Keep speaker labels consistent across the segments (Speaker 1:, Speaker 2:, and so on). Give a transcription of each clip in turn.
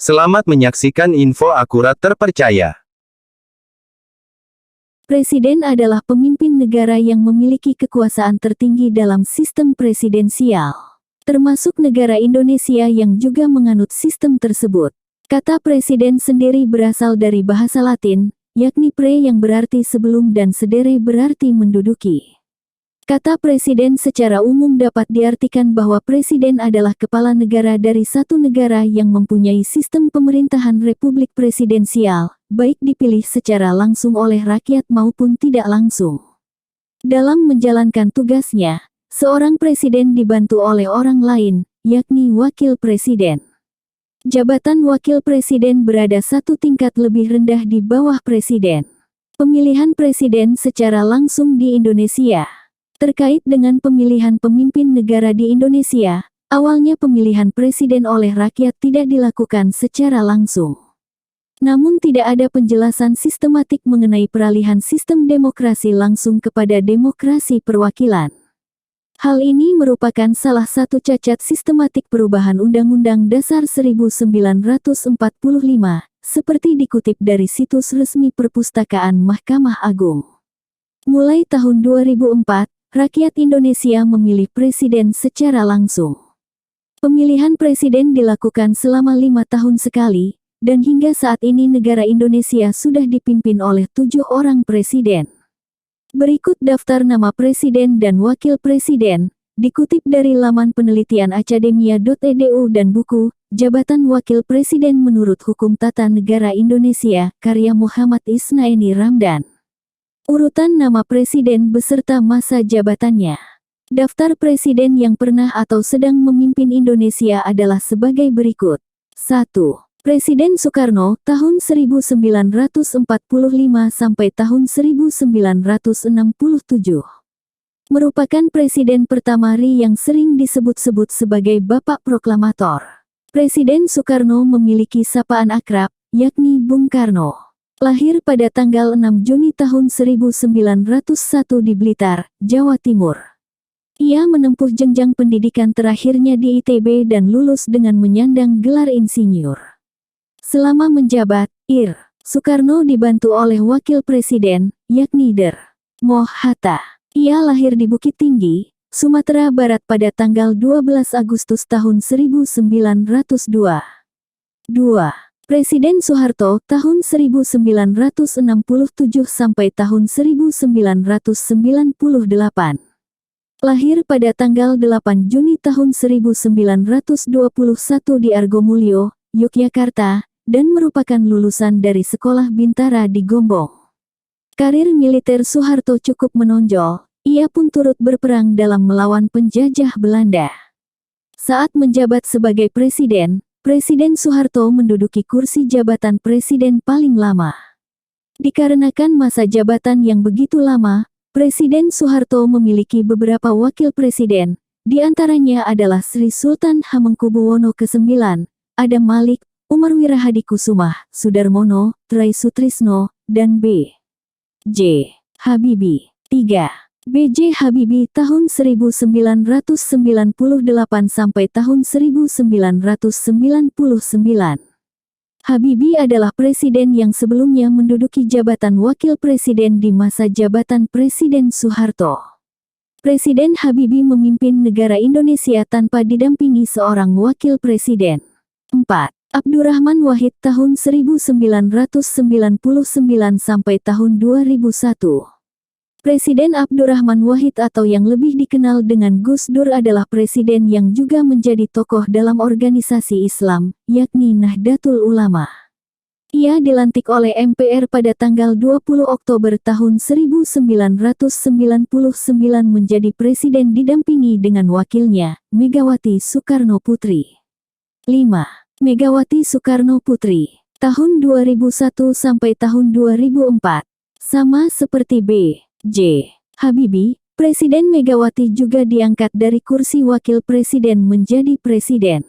Speaker 1: Selamat menyaksikan info akurat terpercaya.
Speaker 2: Presiden adalah pemimpin negara yang memiliki kekuasaan tertinggi dalam sistem presidensial, termasuk negara Indonesia yang juga menganut sistem tersebut. Kata presiden sendiri berasal dari bahasa Latin, yakni pre yang berarti sebelum dan sedere berarti menduduki. Kata presiden secara umum dapat diartikan bahwa presiden adalah kepala negara dari satu negara yang mempunyai sistem pemerintahan republik presidensial, baik dipilih secara langsung oleh rakyat maupun tidak langsung. Dalam menjalankan tugasnya, seorang presiden dibantu oleh orang lain, yakni wakil presiden. Jabatan wakil presiden berada satu tingkat lebih rendah di bawah presiden. Pemilihan presiden secara langsung di Indonesia. Terkait dengan pemilihan pemimpin negara di Indonesia, awalnya pemilihan presiden oleh rakyat tidak dilakukan secara langsung. Namun tidak ada penjelasan sistematik mengenai peralihan sistem demokrasi langsung kepada demokrasi perwakilan. Hal ini merupakan salah satu cacat sistematik perubahan Undang-Undang Dasar 1945, seperti dikutip dari situs resmi Perpustakaan Mahkamah Agung. Mulai tahun 2004, rakyat Indonesia memilih presiden secara langsung. Pemilihan presiden dilakukan selama 5 tahun sekali, dan hingga saat ini negara Indonesia sudah dipimpin oleh 7 orang presiden. Berikut daftar nama presiden dan wakil presiden, dikutip dari laman penelitian academia.edu dan buku, Jabatan Wakil Presiden Menurut Hukum Tata Negara Indonesia, karya Muhammad Isnaini Ramdan. Urutan nama presiden beserta masa jabatannya. Daftar presiden yang pernah atau sedang memimpin Indonesia adalah sebagai berikut. 1. Presiden Soekarno, tahun 1945 sampai tahun 1967. Merupakan presiden pertama RI yang sering disebut-sebut sebagai Bapak Proklamator. Presiden Soekarno memiliki sapaan akrab, yakni Bung Karno. Lahir pada tanggal 6 Juni tahun 1901 di Blitar, Jawa Timur. Ia menempuh jenjang pendidikan terakhirnya di ITB dan lulus dengan menyandang gelar insinyur. Selama menjabat, Soekarno dibantu oleh wakil presiden, yakni Der. Moh Hatta. Ia lahir di Bukit Tinggi, Sumatera Barat pada tanggal 12 Agustus tahun 1902. 2. Presiden Soeharto tahun 1967 sampai tahun 1998. Lahir pada tanggal 8 Juni tahun 1921 di Argomulyo, Yogyakarta, dan merupakan lulusan dari Sekolah Bintara di Gombong. Karir militer Soeharto cukup menonjol, ia pun turut berperang dalam melawan penjajah Belanda. Saat menjabat sebagai presiden, Presiden Soeharto menduduki kursi jabatan presiden paling lama. Dikarenakan masa jabatan yang begitu lama, Presiden Soeharto memiliki beberapa wakil presiden, di antaranya adalah Sri Sultan Hamengkubuwono ke-9, Adam Malik, Umar Wirahadikusumah, Sudarmono, Try Sutrisno, dan B.J. Habibie. 3. B.J. Habibie tahun 1998 sampai tahun 1999. Habibie adalah presiden yang sebelumnya menduduki jabatan wakil presiden di masa jabatan Presiden Soeharto. Presiden Habibie memimpin negara Indonesia tanpa didampingi seorang wakil presiden. 4. Abdurrahman Wahid tahun 1999 sampai tahun 2001. Presiden Abdurrahman Wahid atau yang lebih dikenal dengan Gus Dur adalah presiden yang juga menjadi tokoh dalam organisasi Islam, yakni Nahdlatul Ulama. Ia dilantik oleh MPR pada tanggal 20 Oktober tahun 1999 menjadi presiden didampingi dengan wakilnya, Megawati Soekarno Putri. 5. Megawati Soekarno Putri, tahun 2001 sampai tahun 2004. Sama seperti B.J. Habibie, Presiden Megawati juga diangkat dari kursi wakil presiden menjadi presiden.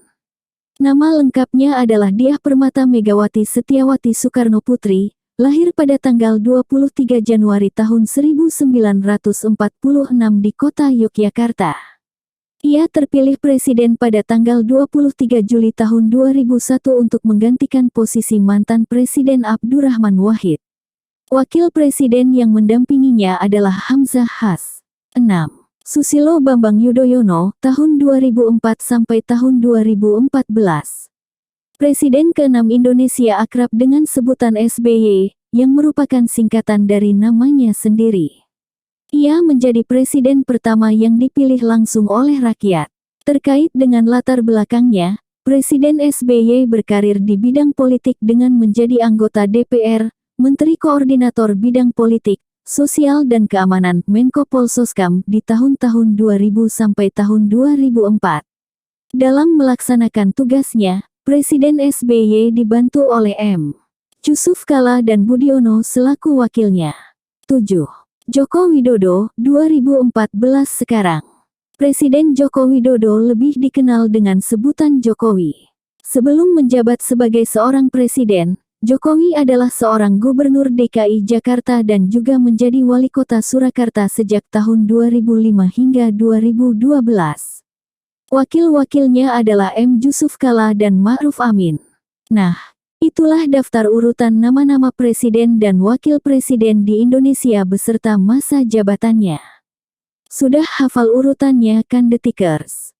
Speaker 2: Nama lengkapnya adalah Diah Permata Megawati Setiawati Soekarno Putri, lahir pada tanggal 23 Januari tahun 1946 di kota Yogyakarta. Ia terpilih presiden pada tanggal 23 Juli tahun 2001 untuk menggantikan posisi mantan Presiden Abdurrahman Wahid. Wakil presiden yang mendampinginya adalah Hamzah Has. 6. Susilo Bambang Yudhoyono, tahun 2004 sampai tahun 2014. Presiden ke-6 Indonesia akrab dengan sebutan SBY, yang merupakan singkatan dari namanya sendiri. Ia menjadi presiden pertama yang dipilih langsung oleh rakyat. Terkait dengan latar belakangnya, Presiden SBY berkarir di bidang politik dengan menjadi anggota DPR, Menteri Koordinator Bidang Politik, Sosial dan Keamanan Menko Polsoskam di tahun-tahun 2000 sampai tahun 2004. Dalam melaksanakan tugasnya, Presiden SBY dibantu oleh M. Yusuf Kala dan Budiono selaku wakilnya. 7. Joko Widodo, 2014 sekarang. Presiden Joko Widodo lebih dikenal dengan sebutan Jokowi. Sebelum menjabat sebagai seorang presiden, Jokowi adalah seorang gubernur DKI Jakarta dan juga menjadi wali kota Surakarta sejak tahun 2005 hingga 2012. Wakil-wakilnya adalah M. Yusuf Kala dan Ma'ruf Amin. Nah, itulah daftar urutan nama-nama presiden dan wakil presiden di Indonesia beserta masa jabatannya. Sudah hafal urutannya kan Detikers?